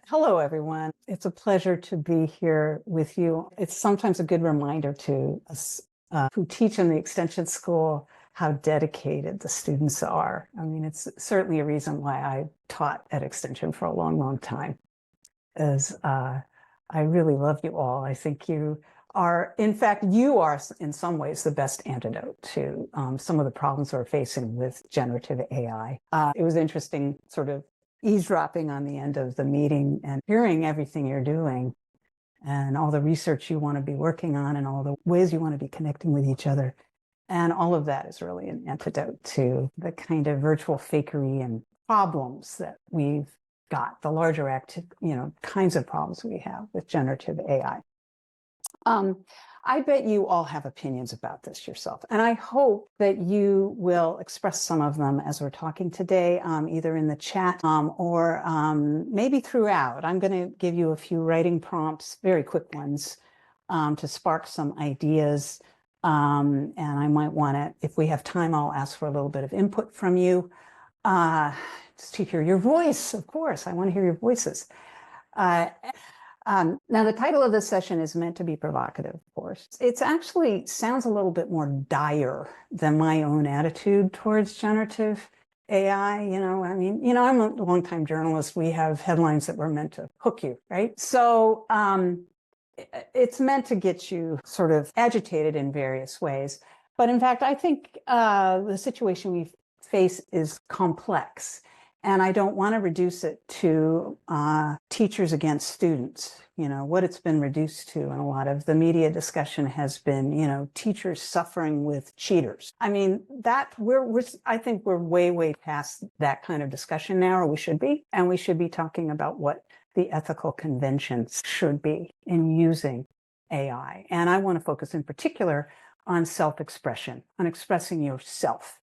Hello, everyone. It's a pleasure to be here with you. It's sometimes a good reminder to us who teach in the Extension School how dedicated the students are. I mean, it's certainly a reason why I taught at Extension for a long, long time, is I really love you all. I think you are, in fact, you are in some ways the best antidote to some of the problems we're facing with generative AI. It was interesting sort of eavesdropping on the end of the meeting and hearing everything you're doing and all the research you want to be working on and all the ways you want to be connecting with each other. And all of that is really an antidote to the kind of virtual fakery and problems that we've got, the larger kinds of problems we have with generative AI. I bet you all have opinions about this yourself, and I hope that you will express some of them as we're talking today, either in the chat or maybe throughout. I'm going to give you a few writing prompts, very quick ones, to spark some ideas. And I might want to, if we have time, I'll ask for a little bit of input from you. Just to hear your voice, of course. I want to hear your voices. Now, the title of this session is meant to be provocative, of course. It actually sounds a little bit more dire than my own attitude towards generative AI. I'm a longtime journalist. We have headlines that were meant to hook you, right? So it's meant to get you sort of agitated in various ways. But in fact, I think the situation we face is complex. And I don't want to reduce it to teachers against students. What it's been reduced to in a lot of the media discussion has been, teachers suffering with cheaters. I mean, I think we're way, way past that kind of discussion now, or we should be. And we should be talking about what the ethical conventions should be in using AI. And I want to focus in particular on self-expression, on expressing yourself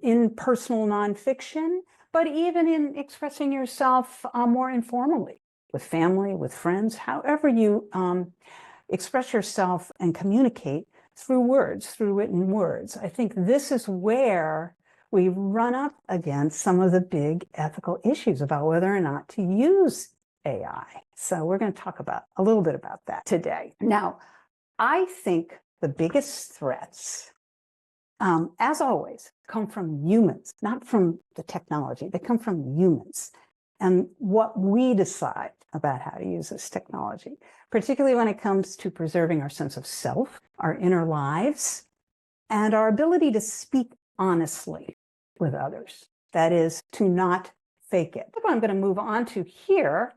in personal nonfiction, but even in expressing yourself more informally with family, with friends, however you express yourself and communicate through words, through written words. I think this is where we run up against some of the big ethical issues about whether or not to use AI. So we're going to talk a little bit about that today. Now, I think the biggest threats, as always, come from humans, not from the technology. They come from humans and what we decide about how to use this technology, particularly when it comes to preserving our sense of self, our inner lives, and our ability to speak honestly with others. That is, to not fake it. What I'm going to move on to here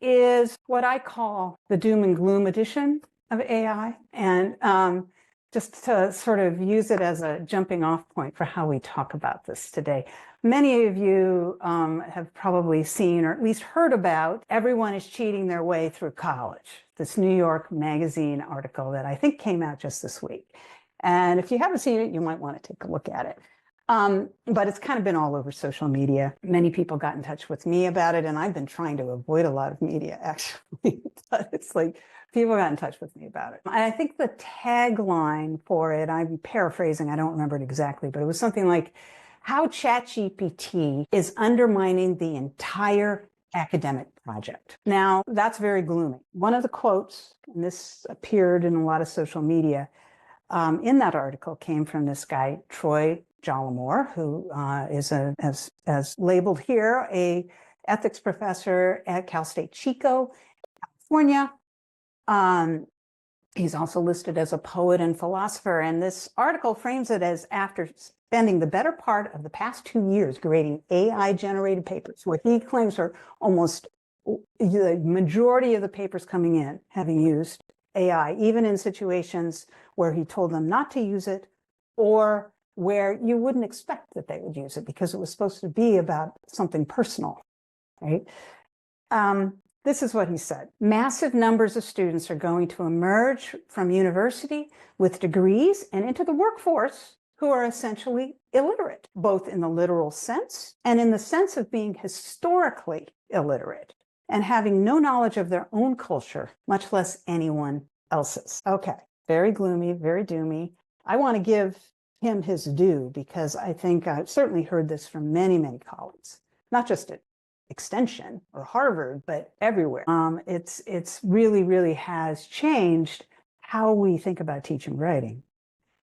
is what I call the doom and gloom edition of AI. And just to sort of use it as a jumping off point for how we talk about this today. Many of you have probably seen or at least heard about Everyone is Cheating Their Way Through College, this New York Magazine article that I think came out just this week. And if you haven't seen it, you might want to take a look at it. But it's kind of been all over social media. Many people got in touch with me about it, and I've been trying to avoid a lot of media, actually. But it's like, people got in touch with me about it. And I think the tagline for it, I'm paraphrasing, I don't remember it exactly, but it was something like, how ChatGPT is undermining the entire academic project. Now, that's very gloomy. One of the quotes, and this appeared in a lot of social media, in that article came from this guy, Troy Jollimore, who is, as labeled here, a ethics professor at Cal State Chico, California. He's also listed as a poet and philosopher, and this article frames it as after spending the better part of the past 2 years grading AI-generated papers, what he claims are almost the majority of the papers coming in having used AI, even in situations where he told them not to use it or where you wouldn't expect that they would use it because it was supposed to be about something personal, right? This is what he said. Massive numbers of students are going to emerge from university with degrees and into the workforce who are essentially illiterate, both in the literal sense and in the sense of being historically illiterate and having no knowledge of their own culture, much less anyone else's. Okay, very gloomy, very doomy. I want to give him his due because I think I've certainly heard this from many, many colleagues, not just at Extension or Harvard, but everywhere. It's really has changed how we think about teaching writing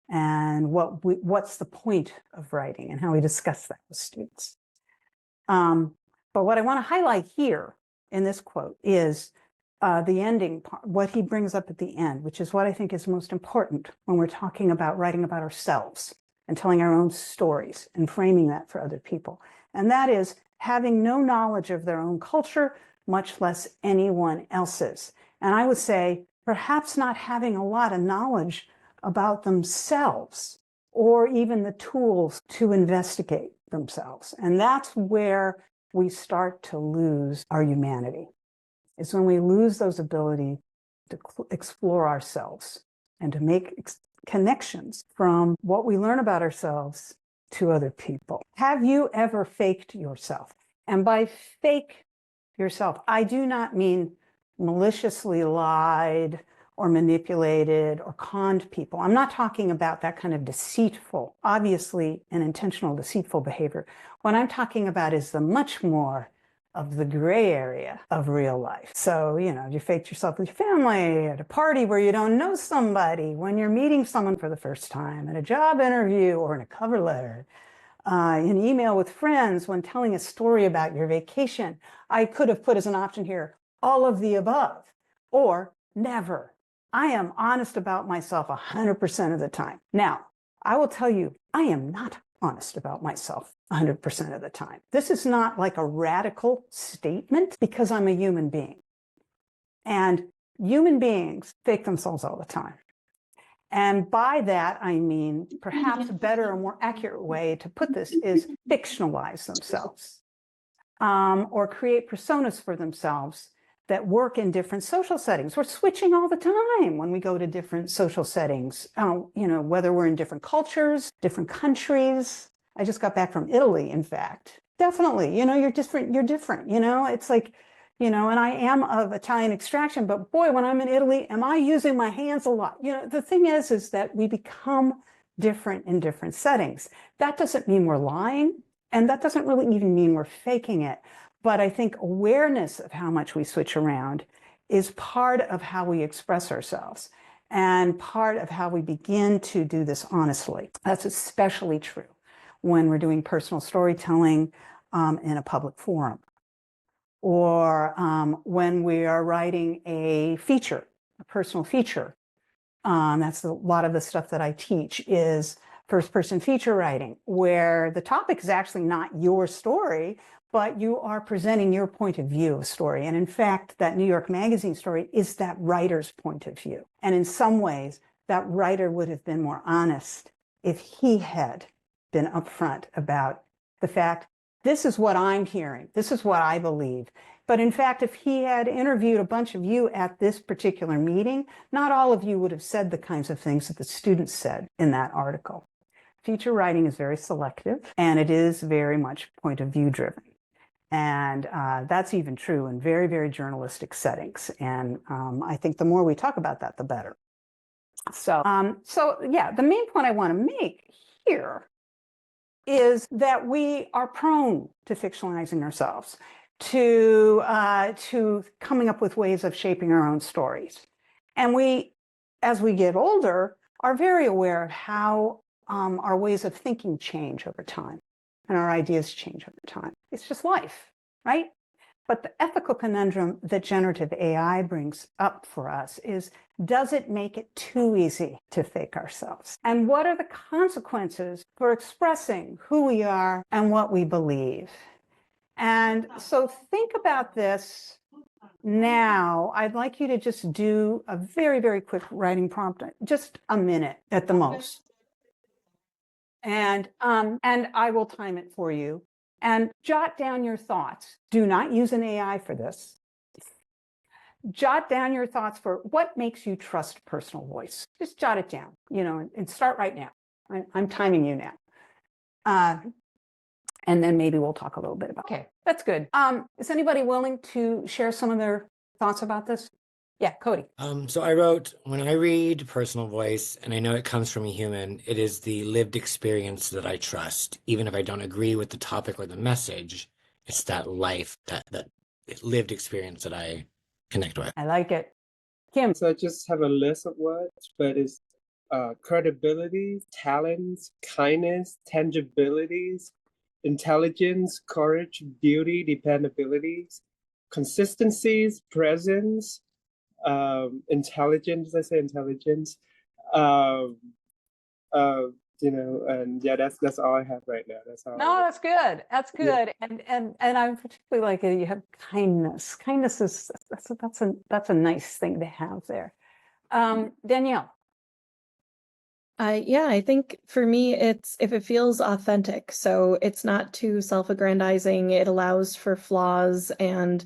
and what's the point of writing and how we discuss that with students. But what I want to highlight here in this quote is the ending part, what he brings up at the end, which is what I think is most important when we're talking about writing about ourselves and telling our own stories and framing that for other people. And that is having no knowledge of their own culture, much less anyone else's. And I would say perhaps not having a lot of knowledge about themselves or even the tools to investigate themselves. And that's where we start to lose our humanity. It's when we lose those abilities to explore ourselves and to make connections from what we learn about ourselves to other people. Have you ever faked yourself? And by fake yourself, I do not mean maliciously lied or manipulated or conned people. I'm not talking about that kind of deceitful, obviously an intentional deceitful behavior. What I'm talking about is the much more of the gray area of real life. So, you faked yourself with your family, at a party where you don't know somebody, when you're meeting someone for the first time, at a job interview or in a cover letter, in email with friends, when telling a story about your vacation. I could have put as an option here, all of the above, or never. I am honest about myself 100% of the time. Now, I will tell you, I am not honest about myself 100% of the time. This is not like a radical statement because I'm a human being. And human beings fake themselves all the time. And by that, I mean, perhaps a better or more accurate way to put this is fictionalize themselves or create personas for themselves that work in different social settings. We're switching all the time when we go to different social settings, whether we're in different cultures, different countries. I just got back from Italy, in fact. Definitely, you're different, it's like, and I am of Italian extraction, but boy, when I'm in Italy, am I using my hands a lot? The thing is that we become different in different settings. That doesn't mean we're lying, and that doesn't really even mean we're faking it. But I think awareness of how much we switch around is part of how we express ourselves and part of how we begin to do this honestly. That's especially true when we're doing personal storytelling in a public forum, or when we are writing a feature, a personal feature. That's a lot of the stuff that I teach is first-person feature writing, where the topic is actually not your story, but you are presenting your point of view of story. And in fact, that New York Magazine story is that writer's point of view. And in some ways, that writer would have been more honest if he had been upfront about the fact, this is what I'm hearing, this is what I believe. But in fact, if he had interviewed a bunch of you at this particular meeting, not all of you would have said the kinds of things that the students said in that article. Feature writing is very selective, and it is very much point of view driven. And that's even true in very, very journalistic settings. And I think the more we talk about that, the better. So yeah, the main point I want to make here is that we are prone to fictionalizing ourselves, to coming up with ways of shaping our own stories. And we, as we get older, are very aware of how our ways of thinking change over time and our ideas change over time. It's just life, right? But the ethical conundrum that generative AI brings up for us is, does it make it too easy to fake ourselves? And what are the consequences for expressing who we are and what we believe? And so think about this now. I'd like you to just do a very, very quick writing prompt, just a minute at the most. And I will time it for you. And jot down your thoughts. Do not use an AI for this. Jot down your thoughts for what makes you trust personal voice. Just jot it down, and start right now. I'm timing you now. And then maybe we'll talk a little bit about it. Okay, that's good. Is anybody willing to share some of their thoughts about this? Yeah, Cody. So I wrote, when I read personal voice, and I know it comes from a human, it is the lived experience that I trust, even if I don't agree with the topic or the message. It's that life, that lived experience that I connect with. I like it. Kim. So I just have a list of words, but it's credibility, talents, kindness, tangibilities, intelligence, courage, beauty, dependabilities, consistencies, presence, intelligence. I say intelligence. Um, and yeah, that's all I have right now. That's all. No, that's good. That's Yeah. good. And I particularly like it. You have kindness. Kindness is that's a nice thing to have there. Danielle. Yeah, I think for me, it's if it feels authentic. So it's not too self-aggrandizing. It allows for flaws and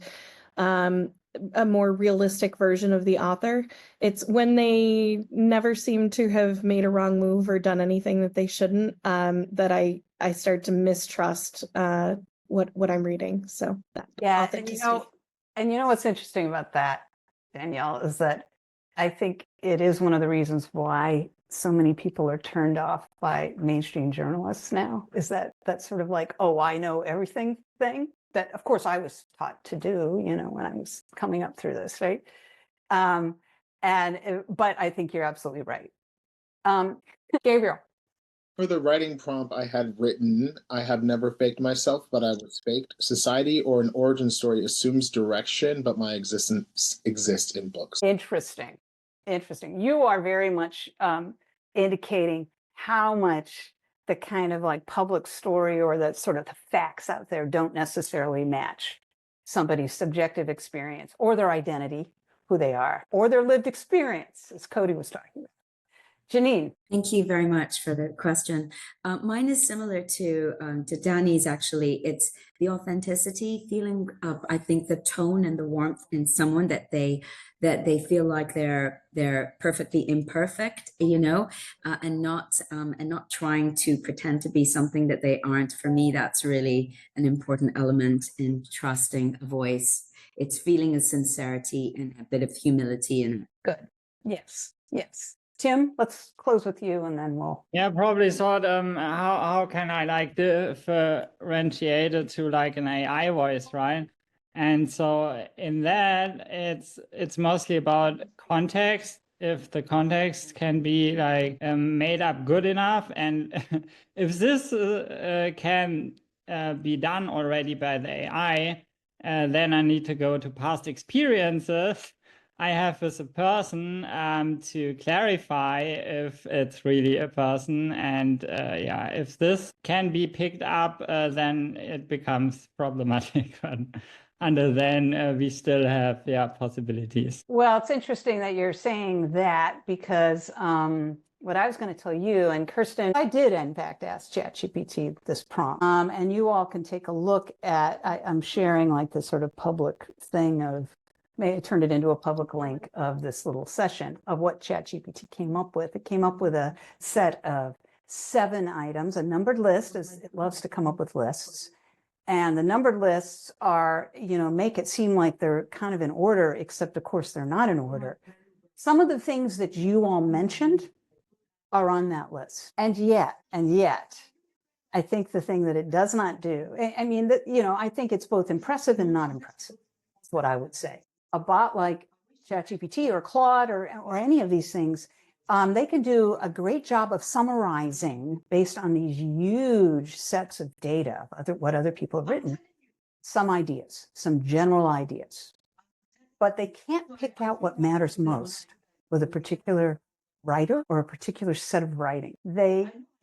a more realistic version of the author. It's when they never seem to have made a wrong move or done anything that they shouldn't, that I start to mistrust what I'm reading. So that authenticity. And you know what's interesting about that, Danielle, is that I think it is one of the reasons why so many people are turned off by mainstream journalists now, is that sort of like, oh, I know everything thing that, of course, I was taught to do, when I was coming up through this, right? But I think you're absolutely right. Gabriel. For the writing prompt I had written, I have never faked myself, but I was faked. Society or an origin story assumes direction, but my existence exists in books. Interesting. You are very much indicating how much the kind of like public story or the sort of the facts out there don't necessarily match somebody's subjective experience or their identity, who they are, or their lived experience, as Cody was talking about. Janine. Thank you very much for the question. Mine is similar to Danny's, actually. It's the authenticity, feeling of, I think, the tone and the warmth in someone that they feel like they're perfectly imperfect, and not trying to pretend to be something that they aren't. For me, that's really an important element in trusting a voice. It's feeling a sincerity and a bit of humility in it. Good. Yes. Tim, let's close with you and then we'll. Yeah, probably thought, how can I differentiate it to like an AI voice, right? And so in that, it's mostly about context. If the context can be like made up good enough, and if this can be done already by the AI, then I need to go to past experiences I have with a person to clarify if it's really a person. And if this can be picked up, then it becomes problematic. But until then, we still have possibilities. Well, it's interesting that you're saying that, because what I was going to tell you, and Kirsten, I did in fact ask ChatGPT this prompt, and you all can take a look at, I'm sharing like this sort of public thing of, may turn it into a public link of this little session of what ChatGPT came up with. It came up with a set of 7 items, a numbered list, as it loves to come up with lists. And the numbered lists are, make it seem like they're kind of in order, except of course they're not in order. Some of the things that you all mentioned are on that list. And yet, I think the thing that it does not do, I think it's both impressive and not impressive. That's what I would say. A bot like ChatGPT or Claude or any of these things, they can do a great job of summarizing based on these huge sets of data, what other people have written, some ideas, some general ideas. But they can't pick out what matters most with a particular writer or a particular set of writing.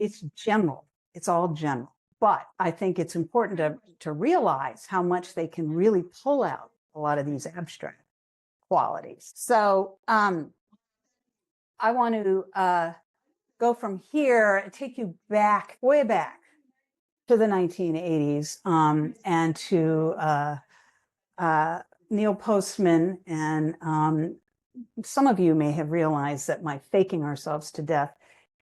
It's general. It's all general. But I think it's important to realize how much they can really pull out a lot of these abstract qualities. So I want to go from here and take you back, way back to the 1980s and to Neil Postman. And some of you may have realized that my Faking Ourselves to Death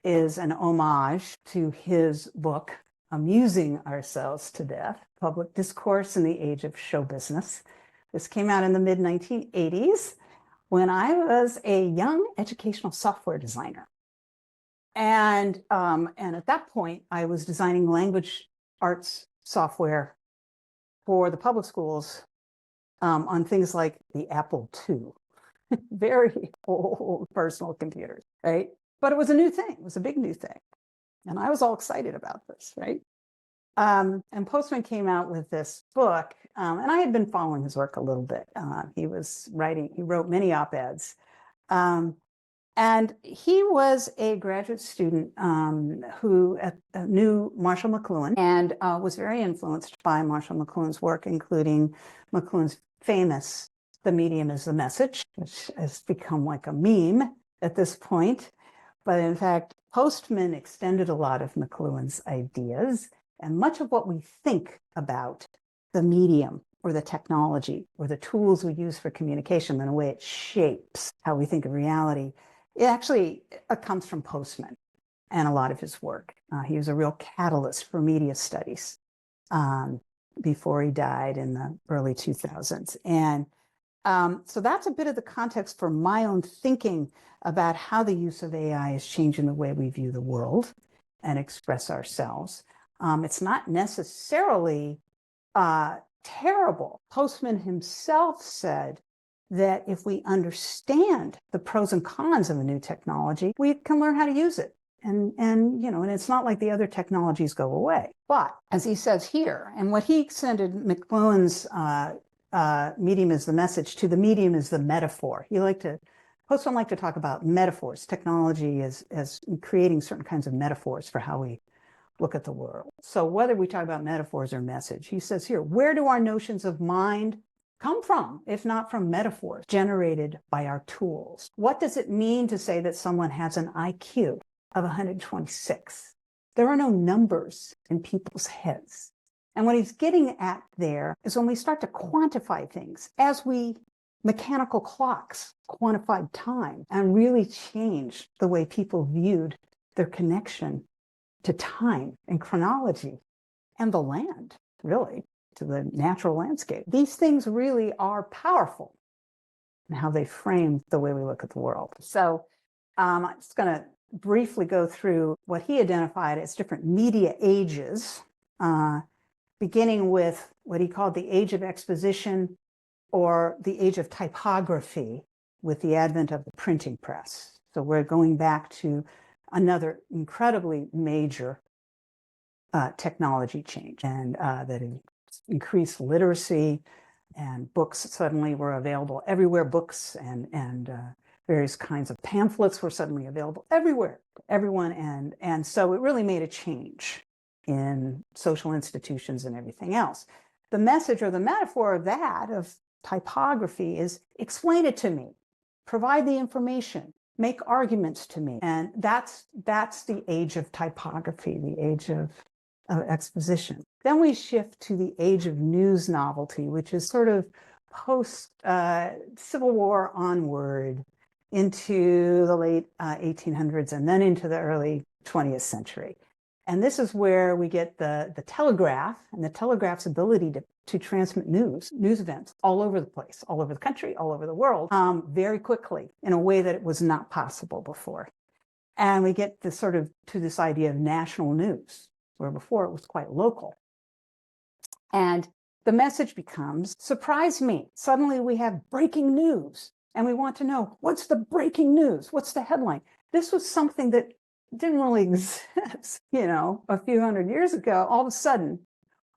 is an homage to his book, Amusing Ourselves to Death, Public Discourse in the Age of Show Business. This came out in the mid-1980s when I was a young educational software designer. And at that point, I was designing language arts software for the public schools on things like the Apple II, very old personal computers, right? But it was a new thing. It was a big new thing. And I was all excited about this, right? And Postman came out with this book, and I had been following his work a little bit. He wrote many op-eds. And he was a graduate student who knew Marshall McLuhan and was very influenced by Marshall McLuhan's work, including McLuhan's famous "The Medium is the Message," which has become like a meme at this point. But in fact, Postman extended a lot of McLuhan's ideas, and much of what we think about the medium or the technology or the tools we use for communication and the way it shapes how we think of reality, it actually comes from Postman and a lot of his work. He was a real catalyst for media studies before he died in the early 2000s. And so that's a bit of the context for my own thinking about how the use of AI is changing the way we view the world and express ourselves. It's not necessarily terrible. Postman himself said that if we understand the pros and cons of a new technology, we can learn how to use it. And it's not like the other technologies go away. But as he says here, and what he extended McLuhan's medium is the message to the medium is the metaphor. Postman liked to talk about metaphors, technology as creating certain kinds of metaphors for how we look at the world. So whether we talk about metaphors or message, he says here, where do our notions of mind come from, if not from metaphors generated by our tools? What does it mean to say that someone has an IQ of 126? There are no numbers in people's heads. And what he's getting at there is when we start to quantify things, as mechanical clocks quantified time and really changed the way people viewed their connection to time and chronology and the land, really, to the natural landscape. These things really are powerful in how they frame the way we look at the world. So I'm just going to briefly go through what he identified as different media ages, beginning with what he called the age of exposition or the age of typography with the advent of the printing press. So we're going back to another incredibly major technology change, and that increased literacy, and books suddenly were available everywhere. Books and various kinds of pamphlets were suddenly available everywhere, everyone, and so it really made a change in social institutions and everything else. The message or the metaphor of that, of typography, is explain it to me, provide the information, make arguments to me. And that's the age of typography, the age of exposition. Then we shift to the age of news novelty, which is sort of post Civil War onward into the late 1800s and then into the early 20th century. And this is where we get the telegraph and the telegraph's ability to transmit news events all over the place, all over the country, all over the world, very quickly in a way that it was not possible before. And we get this to this idea of national news, where before it was quite local. And the message becomes, surprise me. Suddenly we have breaking news and we want to know, what's the breaking news? What's the headline? This was something that didn't really exist, a few hundred years ago. All of a sudden,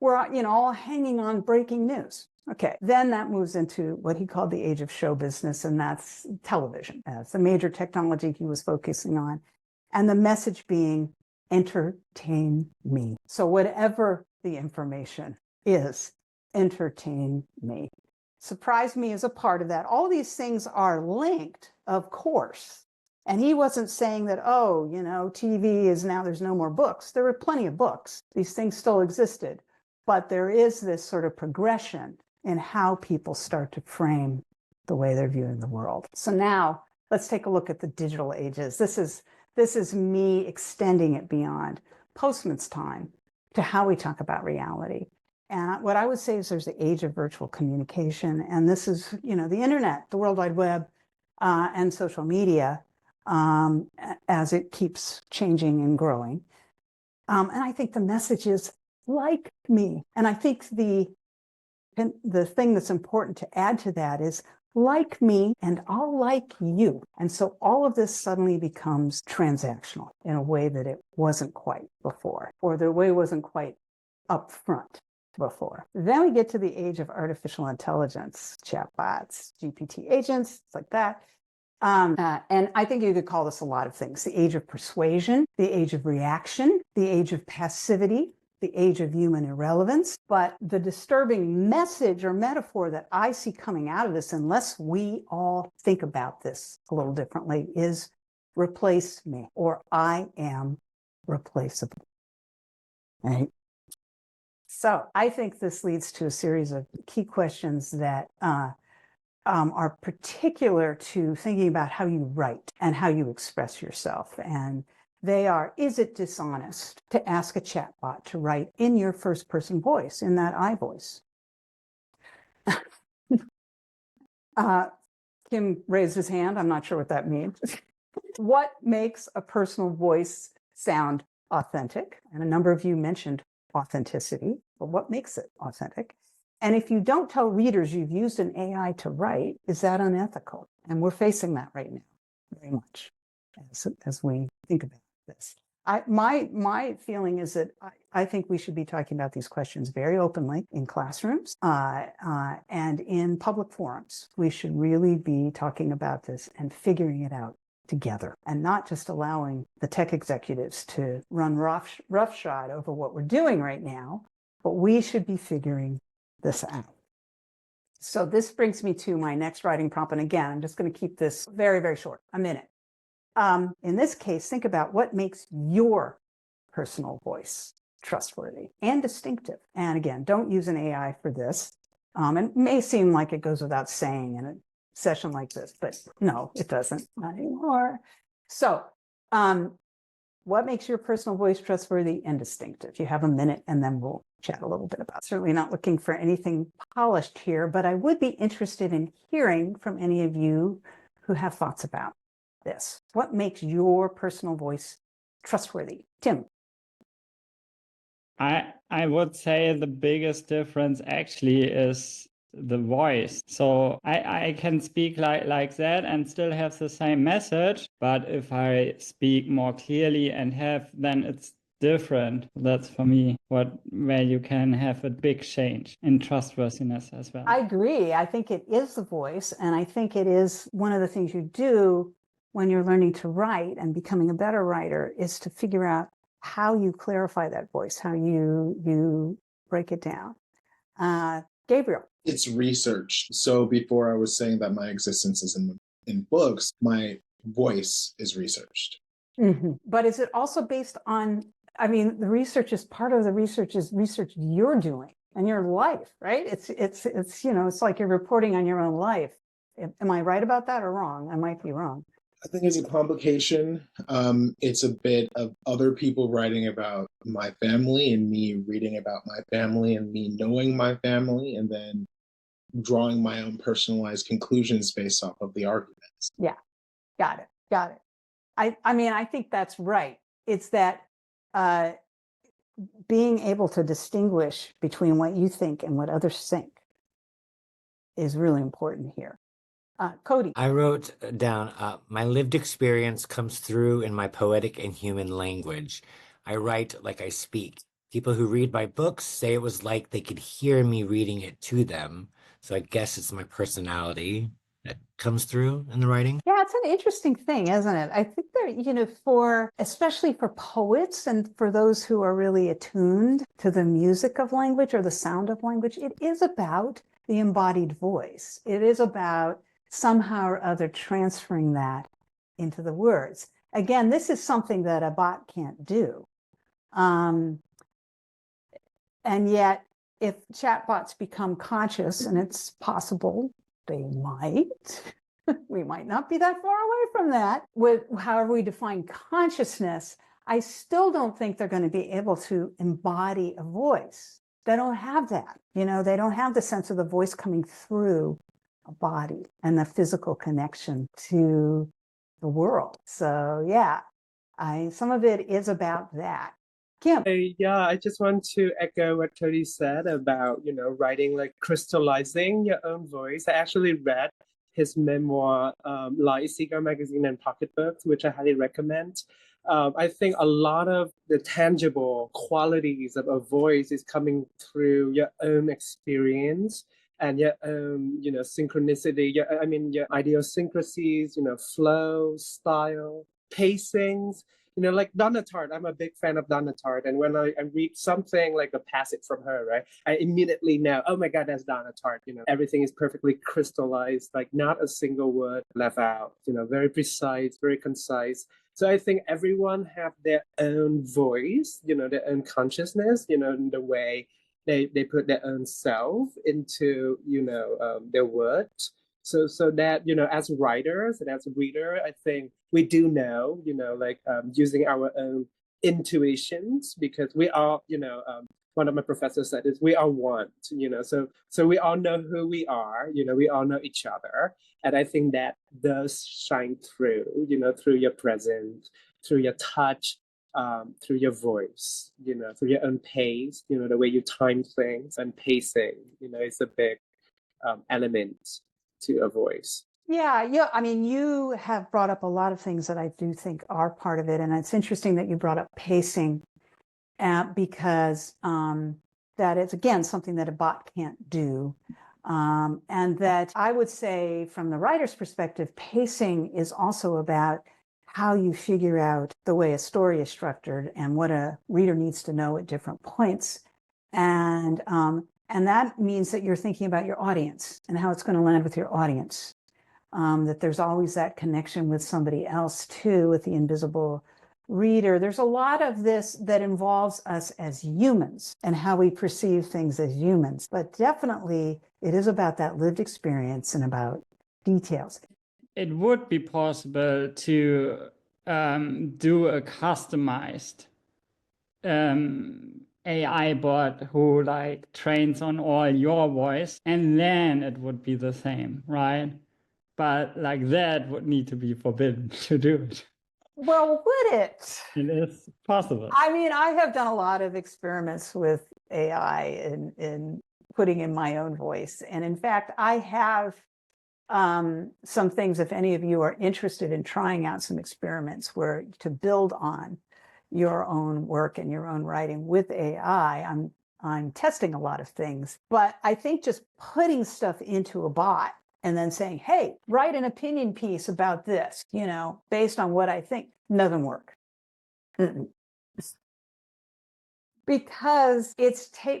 we're, all hanging on breaking news. Okay, then that moves into what he called the age of show business, and that's television as the major technology he was focusing on. And the message being, entertain me. So whatever the information is, entertain me. Surprise me is a part of that. All these things are linked, of course. And he wasn't saying that, TV is now, there's no more books. There were plenty of books. These things still existed. But there is this sort of progression in how people start to frame the way they're viewing the world. So now let's take a look at the digital ages. This is me extending it beyond Postman's time to how we talk about reality. And what I would say is there's the age of virtual communication. And this is, the internet, the World Wide Web, and social media as it keeps changing and growing. And I think the message is like me. And I think the the thing that's important to add to that is like me and I'll like you. And so all of this suddenly becomes transactional in a way that it wasn't quite before, or the way it wasn't quite upfront before. Then we get to the age of artificial intelligence, chatbots, GPT agents, it's like that. And I think you could call this a lot of things: the age of persuasion, the age of reaction, the age of passivity, the age of human irrelevance. But the disturbing message or metaphor that I see coming out of this, unless we all think about this a little differently, is replace me, or I am replaceable. Right? So I think this leads to a series of key questions that are particular to thinking about how you write and how you express yourself. And they are: is it dishonest to ask a chatbot to write in your first person voice, in that I voice? Kim raised his hand. I'm not sure what that means. What makes a personal voice sound authentic? And a number of you mentioned authenticity, but what makes it authentic? And if you don't tell readers you've used an AI to write, is that unethical? And we're facing that right now, very much, as we think about this. My feeling is that I think we should be talking about these questions very openly in classrooms and in public forums. We should really be talking about this and figuring it out together, and not just allowing the tech executives to run roughshod over what we're doing right now, but we should be figuring this out. So this brings me to my next writing prompt. And again, I'm just going to keep this very, very short, a minute. In this case, think about what makes your personal voice trustworthy and distinctive. And again, don't use an AI for this. It may seem like it goes without saying in a session like this, but no, it doesn't, not anymore. So what makes your personal voice trustworthy and distinctive? You have a minute, and then we'll chat a little bit about it. Certainly not looking for anything polished here, but I would be interested in hearing from any of you who have thoughts about this. What makes your personal voice trustworthy? Tim. I would say the biggest difference actually is the voice. So I can speak like that and still have the same message, but if I speak more clearly and then it's different. That's for me where you can have a big change in trustworthiness as well. I agree. I think it is the voice, and I think it is one of the things you do when you're learning to write and becoming a better writer is to figure out how you clarify that voice, how you break it down. Gabriel. It's research. So before I was saying that my existence is in books, my voice is researched. Mm-hmm. But is it also based on, I mean, the research is part of the research is research you're doing and your life, right? It's you know, it's like you're reporting on your own life. Am I right about that or wrong? I might be wrong. I think it's a complication. It's a bit of other people writing about my family and me reading about my family and me knowing my family and then drawing my own personalized conclusions based off of the arguments. Yeah, got it. I mean, I think that's right. It's that being able to distinguish between what you think and what others think is really important here. Cody. I wrote down, my lived experience comes through in my poetic and human language. I write like I speak. People who read my books say it was like they could hear me reading it to them. So I guess it's my personality that comes through in the writing. Yeah, it's an interesting thing, isn't it? I think there, you know, especially for poets and for those who are really attuned to the music of language or the sound of language, it is about the embodied voice. It is about somehow or other transferring that into the words. Again, this is something that a bot can't do. And yet, if chatbots become conscious, and it's possible they might, we might not be that far away from that, with however we define consciousness, I still don't think they're going to be able to embody a voice. They don't have that. You know, they don't have the sense of the voice coming through a body and the physical connection to the world. So yeah, some of it is about that. Kim. Yeah, I just want to echo what Tony said about, writing, like crystallizing your own voice. I actually read his memoir, Light Seeker Magazine and Pocketbooks, which I highly recommend. I think a lot of the tangible qualities of a voice is coming through your own experience and your own, synchronicity, your idiosyncrasies, flow, style, pacings. Like Donna Tartt, I'm a big fan of Donna Tartt. And when I read something like a passage from her, right, I immediately know, oh my God, that's Donna Tartt. Everything is perfectly crystallized, like not a single word left out, very precise, very concise. So I think everyone have their own voice, their own consciousness, in the way they put their own self into, their words. So that, as writers and as a reader, I think we do know, using our own intuitions, because we are, one of my professors said is we are one, so we all know who we are, we all know each other. And I think that does shine through, through your presence, through your touch, through your voice, through your own pace, the way you time things, and pacing, is a big element to a voice. Yeah. I mean, you have brought up a lot of things that I do think are part of it. And it's interesting that you brought up pacing because that is, again, something that a bot can't do. And that I would say from the writer's perspective, pacing is also about how you figure out the way a story is structured and what a reader needs to know at different points. And that means that you're thinking about your audience and how it's going to land with your audience. That there's always that connection with somebody else too, with the invisible reader. There's a lot of this that involves us as humans and how we perceive things as humans. But definitely it is about that lived experience and about details. It would be possible to do a customized AI bot who like trains on all your voice, and then it would be the same, right? But like that would need to be forbidden to do it. Well, would it? It is possible. I mean, I have done a lot of experiments with AI in putting in my own voice. And in fact, I have some things, if any of you are interested in trying out some experiments where to build on your own work and your own writing with AI. I'm testing a lot of things, but I think just putting stuff into a bot and then saying, hey, write an opinion piece about this, based on what I think, doesn't work. Because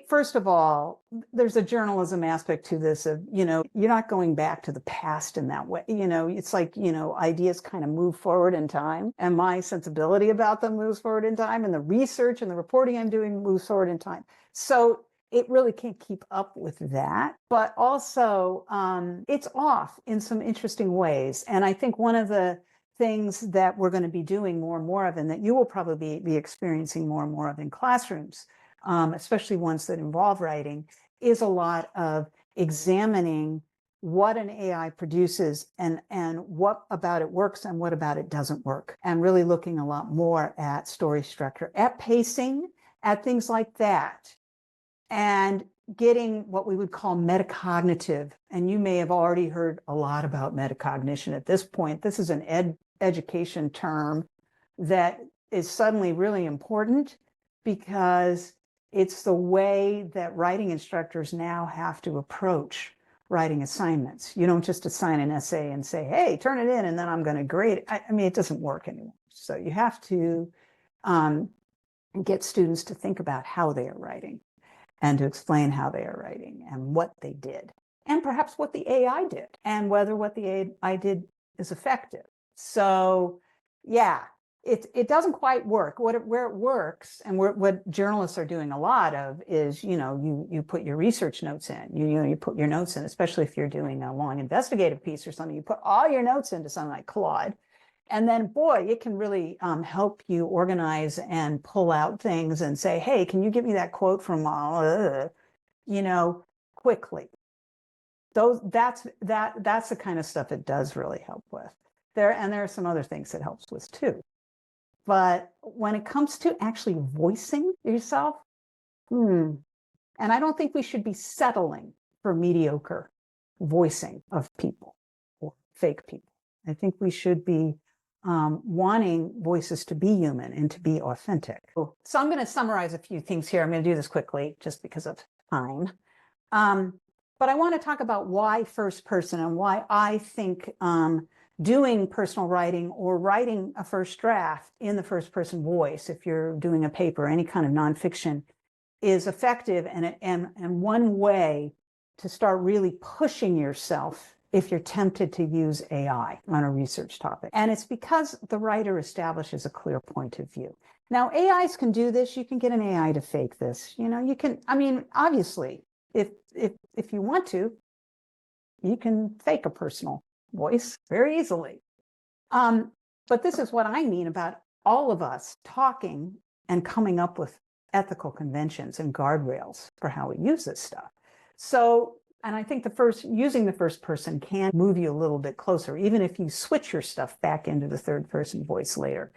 first of all, there's a journalism aspect to this of, you're not going back to the past in that way. It's like, ideas kind of move forward in time, and my sensibility about them moves forward in time, and the research and the reporting I'm doing moves forward in time. So it really can't keep up with that, but also it's off in some interesting ways. And I think one of the things that we're going to be doing more and more of, and that you will probably be experiencing more and more of in classrooms, especially ones that involve writing, is a lot of examining what an AI produces and what about it works and what about it doesn't work, and really looking a lot more at story structure, at pacing, at things like that, and getting what we would call metacognitive. And you may have already heard a lot about metacognition at this point. This is an education term that is suddenly really important because it's the way that writing instructors now have to approach writing assignments. You don't just assign an essay and say, hey, turn it in, and then I'm going to grade it. I mean, it doesn't work anymore. So you have to get students to think about how they are writing and to explain how they are writing and what they did, and perhaps what the AI did, and whether what the AI did is effective. So yeah, it doesn't quite work. Where it works, and what journalists are doing a lot of is, you put your research notes in, you put your notes in, especially if you're doing a long investigative piece or something, you put all your notes into something like Claude. And then, boy, it can really help you organize and pull out things and say, hey, can you give me that quote from, quickly. That's the kind of stuff it does really help with. There are some other things it helps with too. But when it comes to actually voicing yourself, and I don't think we should be settling for mediocre voicing of people or fake people. I think we should be wanting voices to be human and to be authentic. So I'm going to summarize a few things here. I'm going to do this quickly just because of time. But I want to talk about why first person and why I think doing personal writing or writing a first draft in the first person voice, if you're doing a paper, any kind of nonfiction, is effective and one way to start really pushing yourself if you're tempted to use AI on a research topic. And it's because the writer establishes a clear point of view. Now, AIs can do this. You can get an AI to fake this. You know, you can, I mean, obviously, if you want to, you can fake a personal voice very easily. But this is what I mean about all of us talking and coming up with ethical conventions and guardrails for how we use this stuff. So, and I think using the first person can move you a little bit closer, even if you switch your stuff back into the third person voice later.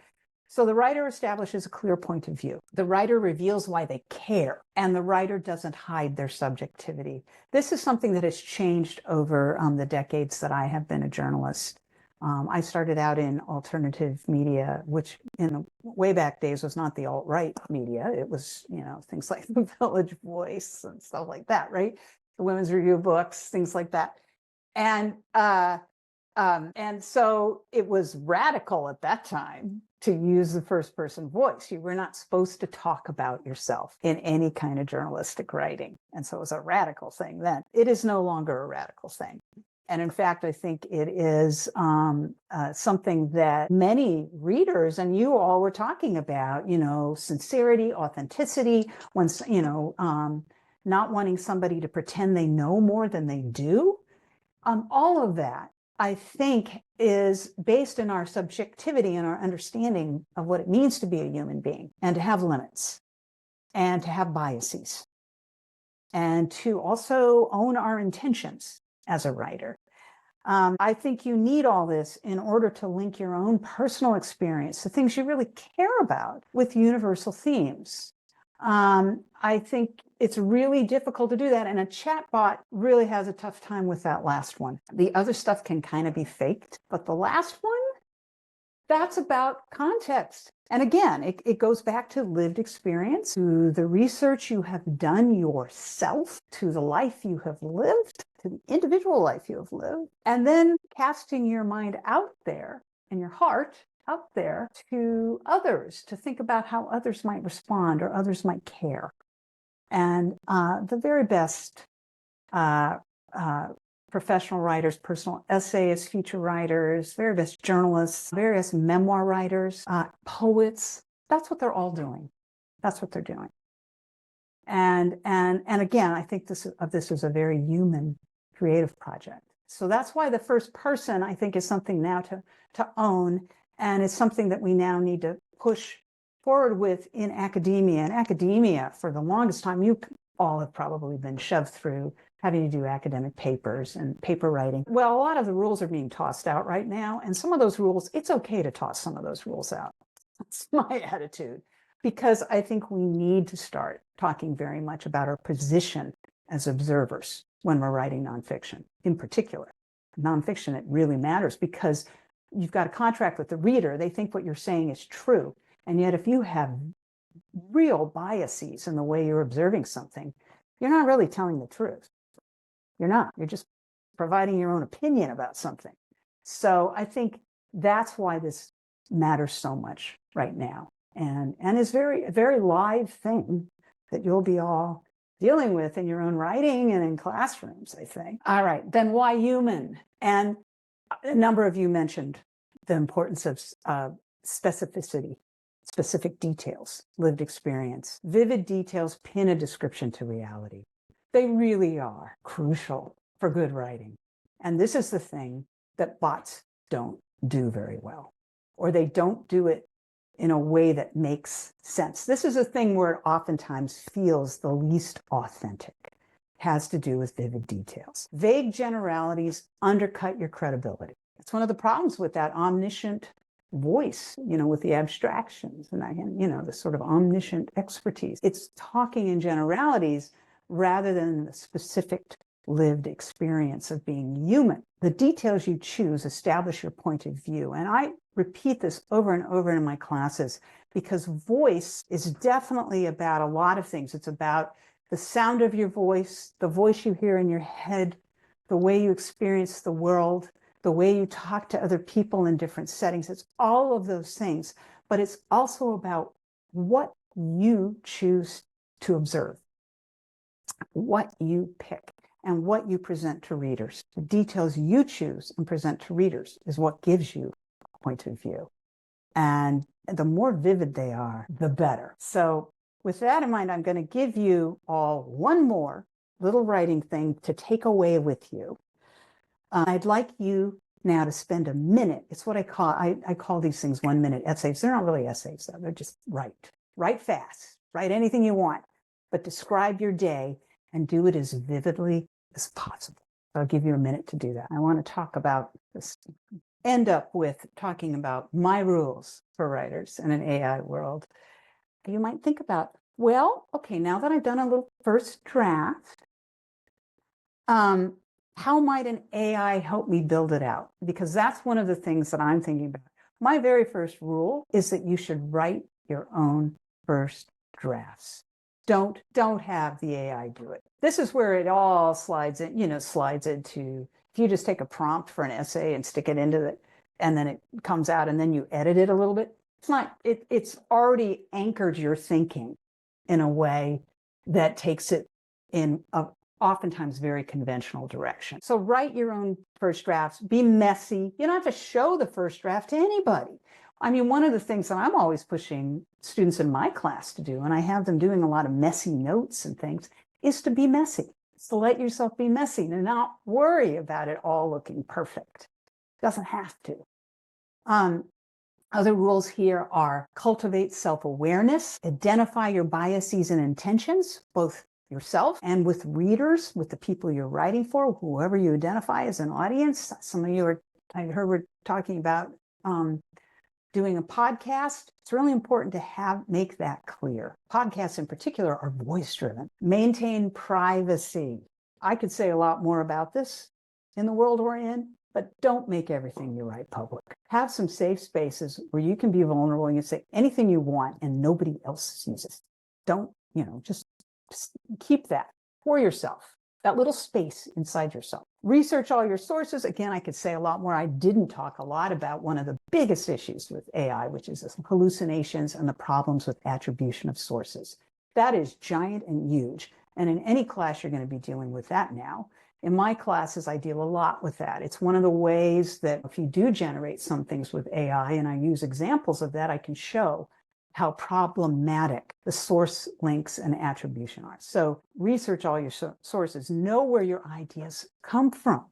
So the writer establishes a clear point of view. The writer reveals why they care, and the writer doesn't hide their subjectivity. This is something that has changed over the decades that I have been a journalist. I started out in alternative media, which in the way back days was not the alt-right media. It was, you know, things like the Village Voice and stuff like that, right? The Women's Review books, things like that. And so it was radical at that time to use the first person voice. You were not supposed to talk about yourself in any kind of journalistic writing. And so it was a radical thing then. It is no longer a radical thing. And in fact, I think it is something that many readers and you all were talking about, you know, sincerity, authenticity, when, you know, not wanting somebody to pretend they know more than they do. All of that, I think, is based in our subjectivity and our understanding of what it means to be a human being and to have limits and to have biases and to also own our intentions as a writer. I think you need all this in order to link your own personal experience, the things you really care about, with universal themes. I think it's really difficult to do that, and a chatbot really has a tough time with that last one. The other stuff can kind of be faked, but the last one, that's about context. And again, it goes back to lived experience, to the research you have done yourself, to the life you have lived, to the individual life you have lived, and then casting your mind out there and your heart out there to others, to think about how others might respond or others might care. And the very best professional writers, personal essayists, feature writers, very best journalists, various memoir writers, poets, that's what they're all doing. That's what they're doing. And again, I think this is a very human creative project. So that's why the first person, I think, is something now to own, and it's something that we now need to push forward with in academia. And academia, for the longest time, you all have probably been shoved through having to do academic papers and paper writing. Well, a lot of the rules are being tossed out right now, and some of those rules, it's okay to toss some of those rules out. That's my attitude, because I think we need to start talking very much about our position as observers when we're writing nonfiction. In particular, nonfiction, it really matters because you've got a contract with the reader. They think what you're saying is true. And yet, if you have real biases in the way you're observing something, you're not really telling the truth. You're not. You're just providing your own opinion about something. So I think that's why this matters so much right now, and is a very live thing that you'll be all dealing with in your own writing and in classrooms, I think. All right, then why human? And a number of you mentioned the importance of specificity, specific details, lived experience. Vivid details pin a description to reality. They really are crucial for good writing. And this is the thing that bots don't do very well, or they don't do it in a way that makes sense. This is a thing where it oftentimes feels the least authentic. It has to do with vivid details. Vague generalities undercut your credibility. It's one of the problems with that omniscient voice, with the abstractions and the sort of omniscient expertise. It's talking in generalities rather than the specific lived experience of being human. The details you choose establish your point of view. And I repeat this over and over in my classes because voice is definitely about a lot of things. It's about the sound of your voice, the voice you hear in your head, the way you experience the world, the way you talk to other people in different settings. It's all of those things, but it's also about what you choose to observe, what you pick, and what you present to readers. The details you choose and present to readers is what gives you a point of view. And the more vivid they are, the better. So with that in mind, I'm going to give you all one more little writing thing to take away with you. I'd like you now to spend a minute. It's what I call these things 1 minute essays. They're not really essays, though. They're just write fast, write anything you want, but describe your day and do it as vividly as possible. I'll give you a minute to do that. I want to talk about this, end up with talking about my rules for writers in an AI world. You might think about, well, okay, now that I've done a little first draft, how might an AI help me build it out? Because that's one of the things that I'm thinking about. My very first rule is that you should write your own first drafts. Don't have the AI do it. This is where it all slides into, if you just take a prompt for an essay and stick it into it, and then it comes out and then you edit it a little bit. It's already anchored your thinking in a way that takes it in a oftentimes very conventional direction. So write your own first drafts, be messy. You don't have to show the first draft to anybody. I mean, one of the things that I'm always pushing students in my class to do, and I have them doing a lot of messy notes and things, is to be messy. It's to let yourself be messy and not worry about it all looking perfect. It doesn't have to. Other rules here are cultivate self-awareness, identify your biases and intentions, both yourself and with readers, with the people you're writing for, whoever you identify as an audience. Some of you I heard we're talking about doing a podcast. It's really important to make that clear. Podcasts in particular are voice-driven. Maintain privacy. I could say a lot more about this in the world we're in, but don't make everything you write public. Have some safe spaces where you can be vulnerable and you say anything you want and nobody else sees it. Don't, just keep that for yourself, that little space inside yourself. Research all your sources. Again, I could say a lot more. I didn't talk a lot about one of the biggest issues with AI, which is hallucinations and the problems with attribution of sources. That is giant and huge. And in any class, you're going to be dealing with that now. In my classes, I deal a lot with that. It's one of the ways that if you do generate some things with AI, and I use examples of that, I can show how problematic the source links and attribution are. So research all your sources. Know where your ideas come from.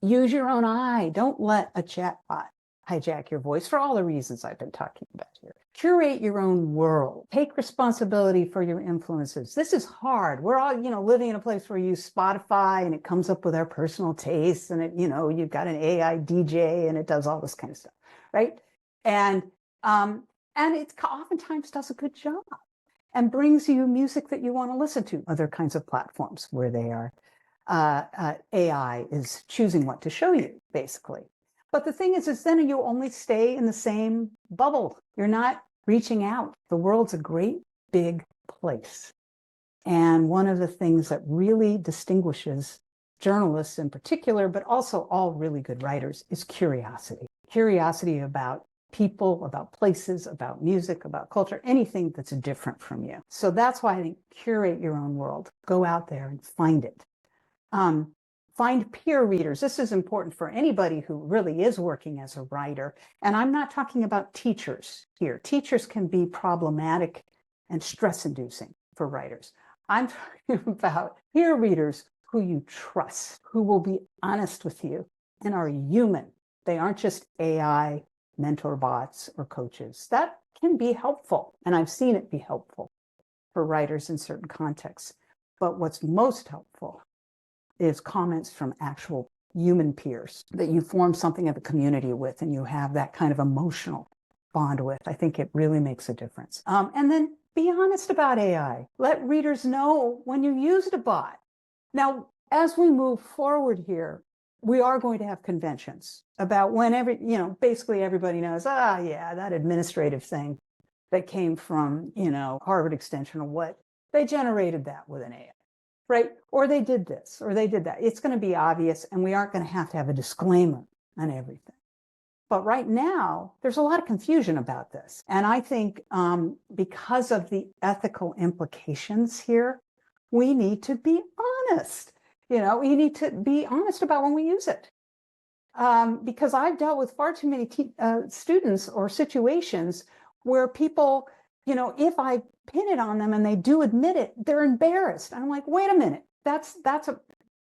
Use your own eye. Don't let a chatbot hijack your voice for all the reasons I've been talking about here. Curate your own world. Take responsibility for your influences. This is hard. We're all, living in a place where you use Spotify and it comes up with our personal tastes and you've got an AI DJ and it does all this kind of stuff, right? And it oftentimes does a good job and brings you music that you want to listen to. Other kinds of platforms where they are, AI is choosing what to show you, basically. But the thing is then you only stay in the same bubble. You're not reaching out. The world's a great big place. And one of the things that really distinguishes journalists in particular, but also all really good writers, is curiosity. Curiosity about people, about places, about music, about culture, anything that's different from you. So that's why I think curate your own world. Go out there and find it. Find peer readers. This is important for anybody who really is working as a writer. And I'm not talking about teachers here. Teachers can be problematic and stress-inducing for writers. I'm talking about peer readers who you trust, who will be honest with you and are human. They aren't just AI mentor bots or coaches. That can be helpful, and I've seen it be helpful for writers in certain contexts. But what's most helpful is comments from actual human peers that you form something of a community with and you have that kind of emotional bond with. I think it really makes a difference. And then be honest about AI. Let readers know when you used a bot. Now, as we move forward here, we are going to have conventions about when basically everybody knows, yeah, that administrative thing that came from, Harvard Extension or what, they generated that with an AI, right? Or they did this, or they did that. It's going to be obvious, and we aren't going to have a disclaimer on everything. But right now, there's a lot of confusion about this. And I think because of the ethical implications here, we need to be honest. We need to be honest about when we use it. Because I've dealt with far too many students or situations where people, if I pin it on them and they do admit it, they're embarrassed. I'm like, wait a minute, that's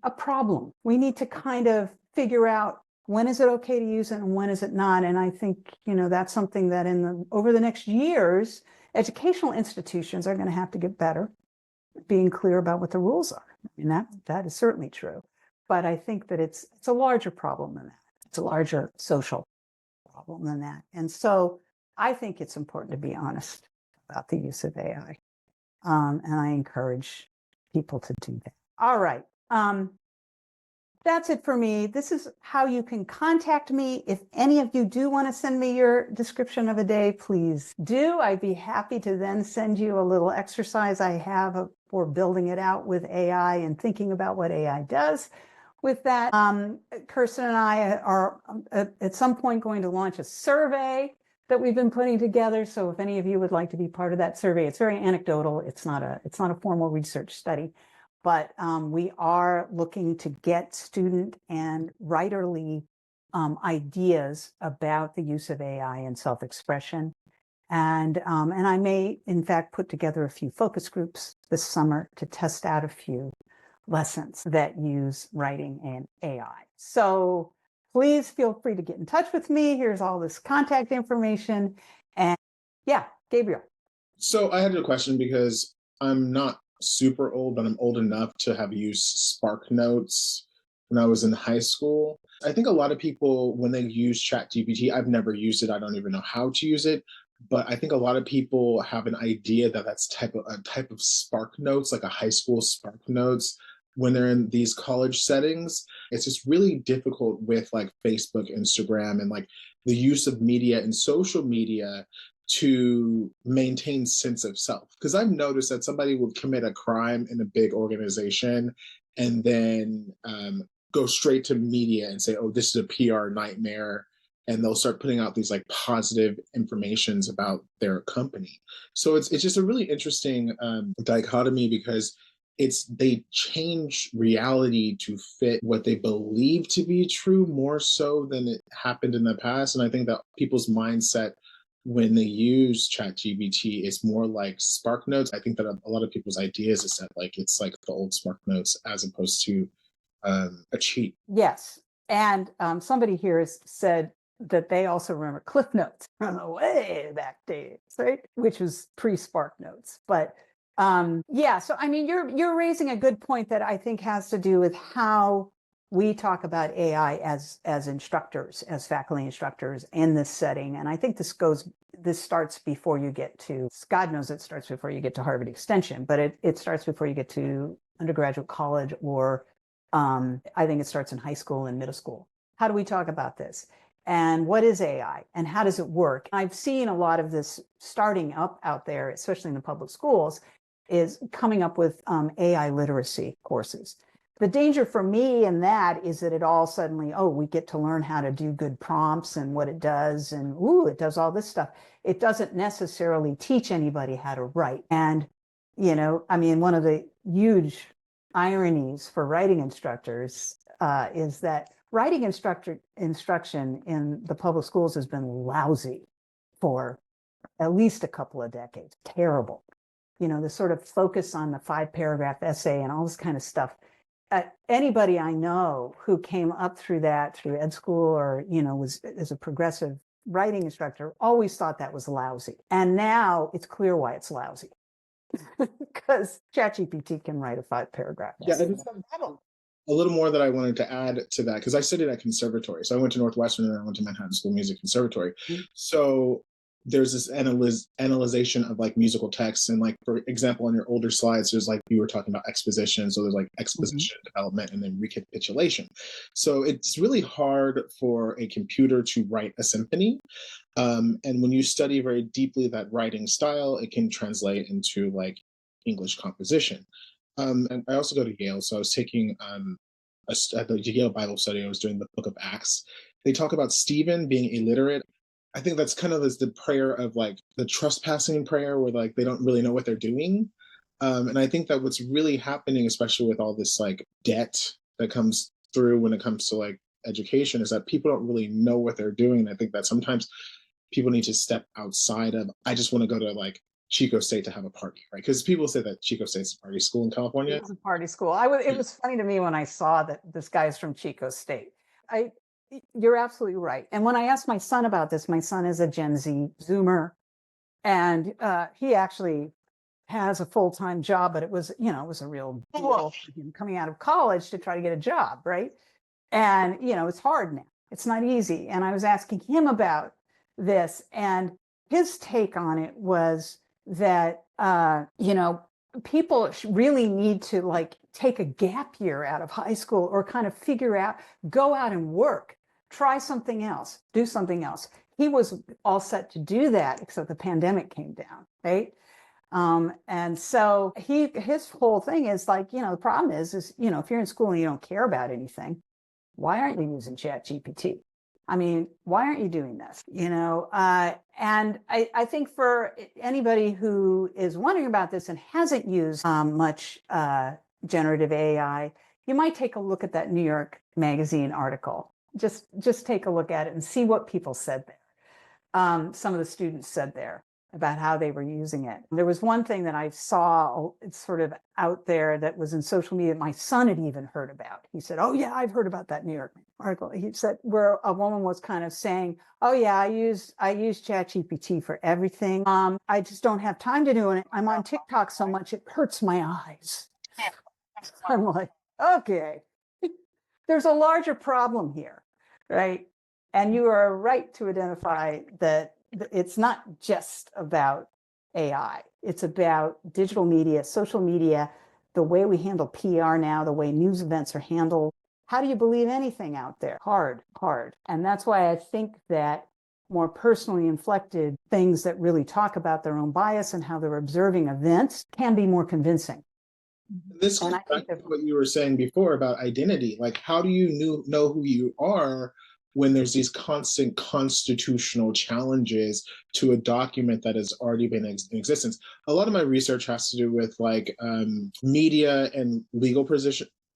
a problem. We need to kind of figure out when is it okay to use it and when is it not. And I think, that's something that over the next years, educational institutions are going to have to get better, being clear about what the rules are. I mean, that is certainly true. But I think that it's a larger problem than that. It's a larger social problem than that. And so I think it's important to be honest about the use of AI. And I encourage people to do that. All right. That's it for me. This is how you can contact me. If any of you do want to send me your description of a day, please do. I'd be happy to then send you a little exercise I have for building it out with AI and thinking about what AI does with that. Kirsten and I are at some point going to launch a survey that we've been putting together. So if any of you would like to be part of that survey, it's very anecdotal. It's not a formal research study. But we are looking to get student and writerly ideas about the use of AI and self-expression. And I may, in fact, put together a few focus groups this summer to test out a few lessons that use writing and AI. So please feel free to get in touch with me. Here's all this contact information. And yeah, Gabriel. So I had a question because I'm not super old, but I'm old enough to have used SparkNotes when I was in high school. I think a lot of people, when they use ChatGPT, I've never used it. I don't even know how to use it. But I think a lot of people have an idea that that's a type of SparkNotes, like a high school SparkNotes, when they're in these college settings. It's just really difficult with like Facebook, Instagram, and like the use of media and social media to maintain sense of self. Because I've noticed that somebody will commit a crime in a big organization and then go straight to media and say, oh, this is a PR nightmare. And they'll start putting out these like positive informations about their company. So it's just a really interesting dichotomy because they change reality to fit what they believe to be true more so than it happened in the past. And I think that people's mindset when they use ChatGPT is more like SparkNotes. I think that a lot of people's ideas is that like it's like the old SparkNotes as opposed to a cheat. Yes. And somebody here has said that they also remember Cliff Notes from the way back days, right? Which was pre-SparkNotes. But yeah, so I mean, you're raising a good point that I think has to do with how we talk about AI as instructors, as faculty instructors in this setting. And I think this starts before you get to, God knows it starts before you get to Harvard Extension, but it starts before you get to undergraduate college, or I think it starts in high school and middle school. How do we talk about this? And what is AI and how does it work? I've seen a lot of this starting up out there, especially in the public schools, is coming up with AI literacy courses. The danger for me in that is that it all suddenly, we get to learn how to do good prompts and what it does, and it does all this stuff. It doesn't necessarily teach anybody how to write. And, I mean, one of the huge ironies for writing instructors is that writing instruction in the public schools has been lousy for at least a couple of decades. Terrible. The sort of focus on the 5-paragraph essay and all this kind of stuff. Anybody I know who came up through ed school or, was as a progressive writing instructor always thought that was lousy. And now it's clear why it's lousy. Because ChatGPT can write a 5-paragraph essay. Yeah, a little more that I wanted to add to that, because I studied at conservatory. So I went to Northwestern and I went to Manhattan School of Music Conservatory. So there's this analyzation of like musical texts. And like, for example, on your older slides, there's like, you were talking about exposition. So there's like exposition, development, and then recapitulation. So it's really hard for a computer to write a symphony. And when you study very deeply that writing style, it can translate into like English composition. And I also go to Yale, so I was taking at the Yale Bible study. I was doing the Book of Acts. They talk about Stephen being illiterate. I think that's kind of the prayer of like the trespassing prayer, where like they don't really know what they're doing. And I think that what's really happening, especially with all this like debt that comes through when it comes to like education, is that people don't really know what they're doing. And I think that sometimes people need to step outside of, I just want to go to like Chico State to have a party, right? Because people say that Chico State's a party school in California. It was a party school. It was funny to me when I saw that this guy's from Chico State. You're absolutely right. And when I asked my son about this, my son is a Gen Z Zoomer, and he actually has a full-time job, but it was a real deal for him coming out of college to try to get a job, right? And it's hard now. It's not easy. And I was asking him about this, and his take on it was that people really need to like take a gap year out of high school, or kind of go out and work, try something else, do something else. He was all set to do that, except the pandemic came down, right? And so his whole thing is like, the problem is if you're in school and you don't care about anything, why aren't you using ChatGPT? I mean, why aren't you doing this? And I think for anybody who is wondering about this and hasn't used much generative AI, you might take a look at that New York Magazine article. Just take a look at it and see what people said there. Some of the students said there about how they were using it. There was one thing that I saw, it's sort of out there, that was in social media, my son had even heard about. He said, "Oh yeah, I've heard about that New York article." He said, where a woman was kind of saying, "Oh yeah, I use ChatGPT for everything. I just don't have time to do it. I'm on TikTok so much, it hurts my eyes." I'm like, okay, there's a larger problem here, right? And you are right to identify that it's not just about AI. It's about digital media, social media, the way we handle PR now, the way news events are handled. How do you believe anything out there? Hard. And that's why I think that more personally inflected things that really talk about their own bias and how they're observing events can be more convincing. This goes back to what you were saying before about identity. Like, how do you know who you are when there's these constant constitutional challenges to a document that has already been in existence? A lot of my research has to do with like media and legal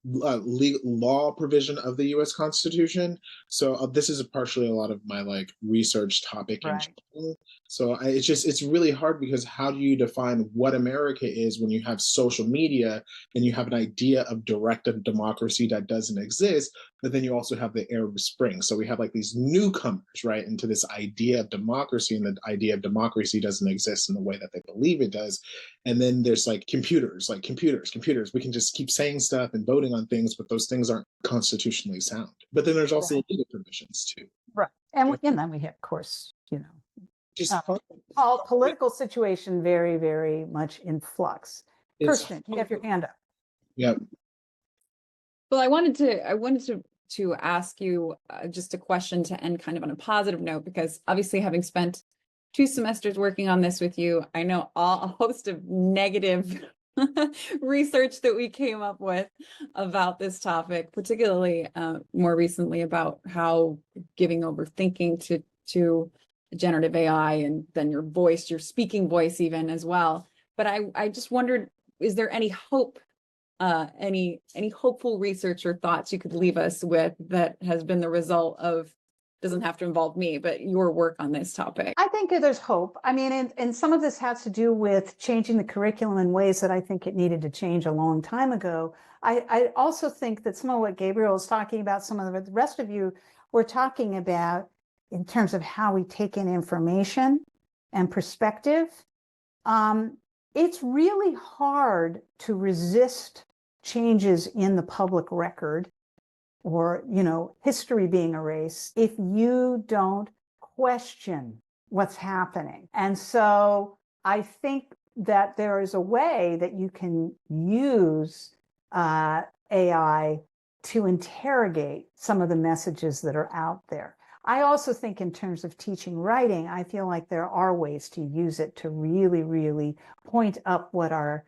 law provision of the U.S. Constitution. So this is partially a lot of my like research topic. Right. So it's really hard, because how do you define what America is when you have social media and you have an idea of directed democracy that doesn't exist, but then you also have the Arab Spring. So we have like these newcomers, right, into this idea of democracy, and the idea of democracy doesn't exist in the way that they believe it does. And then there's like computers. We can just keep saying stuff and voting on things, but those things aren't constitutionally sound. But then there's also legal provisions too. Right. And then we have, of course, Just political situation very, very much in flux. Kirsten, you have your hand up. Yep. Well, I wanted to ask you just a question to end kind of on a positive note, because obviously, having spent 2 semesters working on this with you, I know a host of negative research that we came up with about this topic, particularly more recently about how giving over thinking to generative AI, and then your speaking voice even as well. But I just wondered, is there any hope, any hopeful research or thoughts you could leave us with that has been the result of, doesn't have to involve me, but your work on this topic? I think there's hope. I mean, and some of this has to do with changing the curriculum in ways that I think it needed to change a long time ago. I also think that some of what Gabriel is talking about, some of the rest of you were talking about, in terms of how we take in information and perspective, it's really hard to resist changes in the public record or, history being erased if you don't question what's happening. And so I think that there is a way that you can use AI to interrogate some of the messages that are out there. I also think in terms of teaching writing, I feel like there are ways to use it to really, really point up what are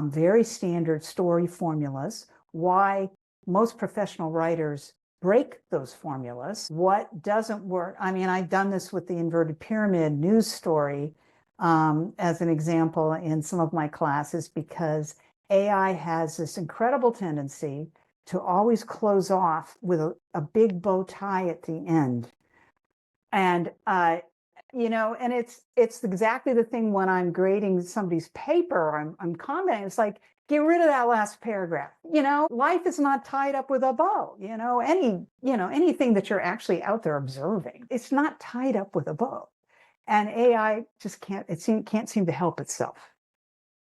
very standard story formulas, why most professional writers break those formulas, what doesn't work. I mean, I've done this with the inverted pyramid news story as an example in some of my classes, because AI has this incredible tendency to always close off with a big bow tie at the end. And, and it's exactly the thing when I'm grading somebody's paper, I'm commenting, it's like, get rid of that last paragraph. Life is not tied up with a bow, anything that you're actually out there observing, it's not tied up with a bow. And AI just can't seem to help itself.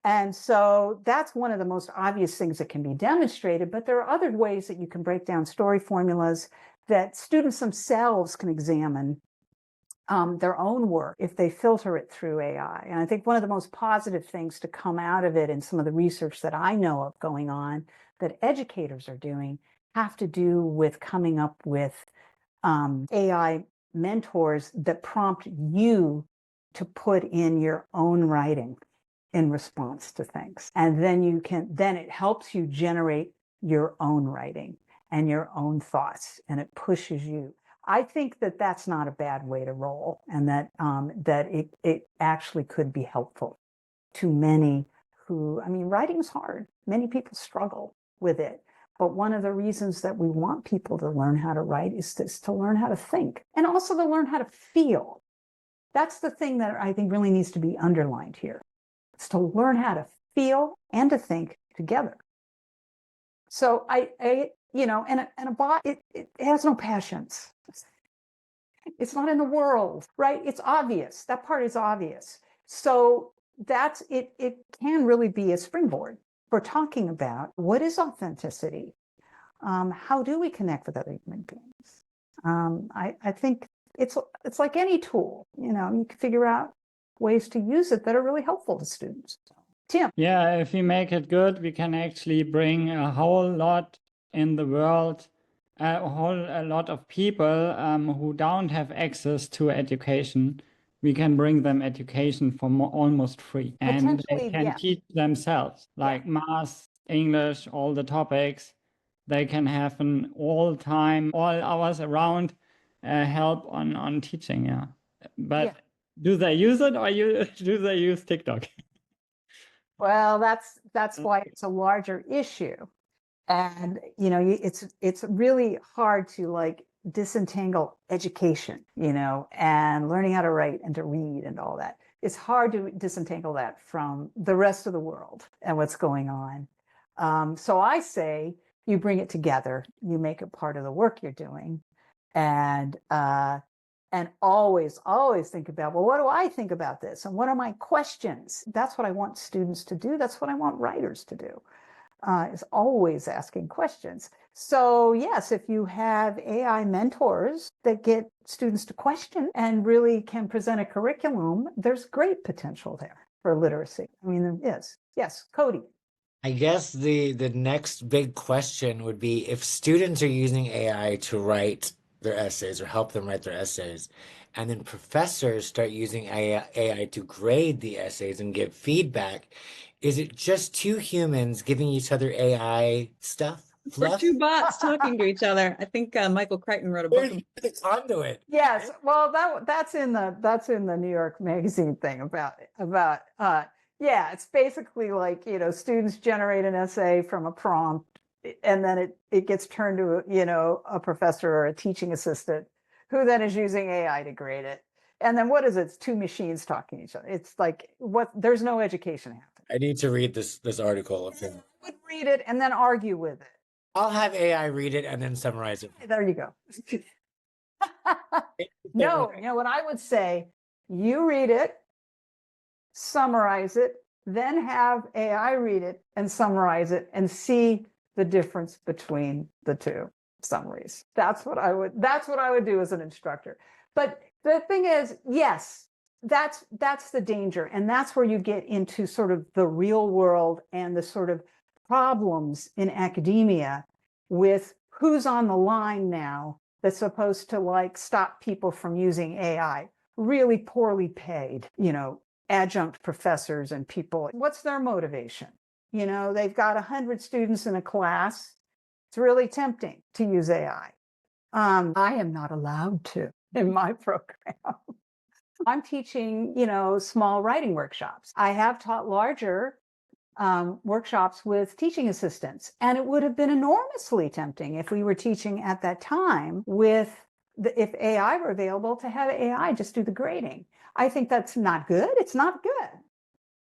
And so that's one of the most obvious things that can be demonstrated, but there are other ways that you can break down story formulas that students themselves can examine their own work if they filter it through AI. And I think one of the most positive things to come out of it in some of the research that I know of going on that educators are doing have to do with coming up with AI mentors that prompt you to put in your own writing in response to things. And then it helps you generate your own writing and your own thoughts, and it pushes you. I think that that's not a bad way to roll, and that it actually could be helpful to many who, writing is hard. Many people struggle with it. But one of the reasons that we want people to learn how to write is to learn how to think, and also to learn how to feel. That's the thing that I think really needs to be underlined here. It's to learn how to feel and to think together. So and a bot, it has no passions. It's not in the world, right? It's obvious. That part is obvious. So that's it. It can really be a springboard for talking about what is authenticity. How do we connect with other human beings? I think it's like any tool. You can figure out ways to use it that are really helpful to students. Tim. Yeah, if we make it good, we can actually bring a whole lot in the world, a lot of people who don't have access to education. We can bring them education for almost free, and they can teach themselves, like math, English, all the topics. They can have an all hours around help on teaching. Yeah, but do they use it, or do they use TikTok? Well, that's why it's a larger issue. And it's really hard to disentangle education, and learning how to write and to read and all that. It's hard to disentangle that from the rest of the world and what's going on. So I say you bring it together, you make it part of the work you're doing, and always think about, well, what do I think about this? And what are my questions? That's what I want students to do. That's what I want writers to do, is always asking questions. So yes, if you have AI mentors that get students to question and really can present a curriculum, there's great potential there for literacy. There is. Yes, Cody. I guess the next big question would be, if students are using AI to write their essays or help them write their essays, and then professors start using AI to grade the essays and give feedback, is it just two humans giving each other AI stuff? Or two bots talking to each other. I think Michael Crichton wrote a book. The conduit. Yes, well, that's in the New York Magazine thing about it's basically like, students generate an essay from a prompt, and then it gets turned to a professor or a teaching assistant, who then is using AI to grade it. And then what is it? It's two machines talking to each other. It's like there's no education happening. I need to read this article of him. I would read it and then argue with it. I'll have AI read it and then summarize it. There you go. No, what I would say, you read it, summarize it, then have AI read it and summarize it and see the difference between the two summaries. That's what I would do as an instructor. But the thing is, yes, that's the danger. And that's where you get into sort of the real world and the sort of problems in academia with who's on the line now that's supposed to like stop people from using AI. Really poorly paid, adjunct professors and people. What's their motivation? They've got 100 students in a class. It's really tempting to use AI. I am not allowed to in my program. I'm teaching, small writing workshops. I have taught larger workshops with teaching assistants, and it would have been enormously tempting if we were teaching at that time if AI were available to have AI just do the grading. I think that's not good. It's not good.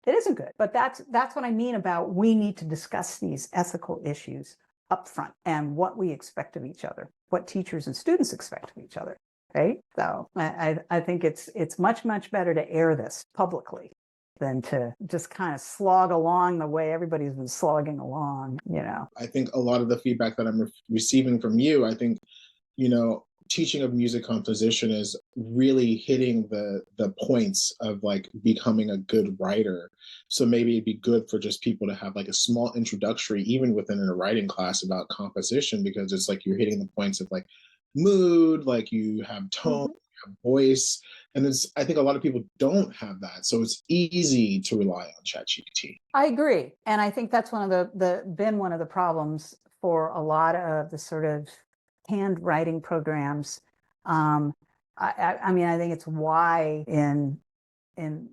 It isn't good. But that's what I mean about we need to discuss these ethical issues up front and what we expect of each other, what teachers and students expect of each other. Right? So I think it's much, much better to air this publicly than to just kind of slog along the way everybody's been slogging along, I think a lot of the feedback that I'm receiving from you, I think, teaching of music composition is really hitting the points of like becoming a good writer. So maybe it'd be good for just people to have like a small introductory, even within a writing class, about composition, because it's like you're hitting the points of like mood, like you have tone, you have voice. And I think a lot of people don't have that. So it's easy to rely on ChatGPT. I agree. And I think that's one of the problems for a lot of the sort of handwriting programs. I think it's why in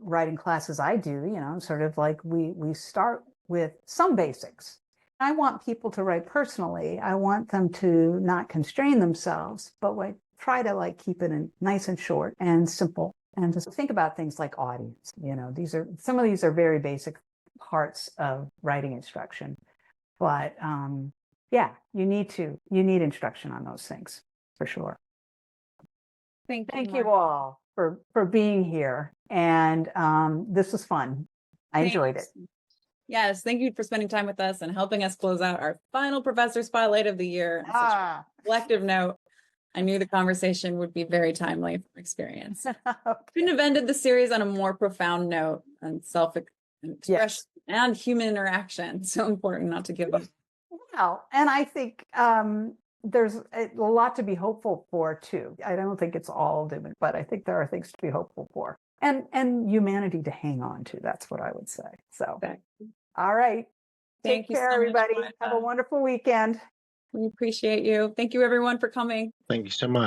writing classes I do, sort of like we start with some basics. I want people to write personally. I want them to not constrain themselves, but like try to like keep it nice and short and simple, and just think about things like audience. Some of these are very basic parts of writing instruction, but yeah, you need instruction on those things for sure. Thank you all for being here, and this was fun. I enjoyed it. Yes, thank you for spending time with us and helping us close out our final Professor Spotlight of the year. On such a collective note, I knew the conversation would be very timely from experience. Okay. Couldn't have ended the series on a more profound note on self-expression and human interaction. So important not to give up. Well, and I think there's a lot to be hopeful for too. I don't think it's all doom, but I think there are things to be hopeful for, and humanity to hang on to. That's what I would say. So, all right. Thank you Take care, so much, everybody. Martha. Have a wonderful weekend. We appreciate you. Thank you, everyone, for coming. Thank you so much.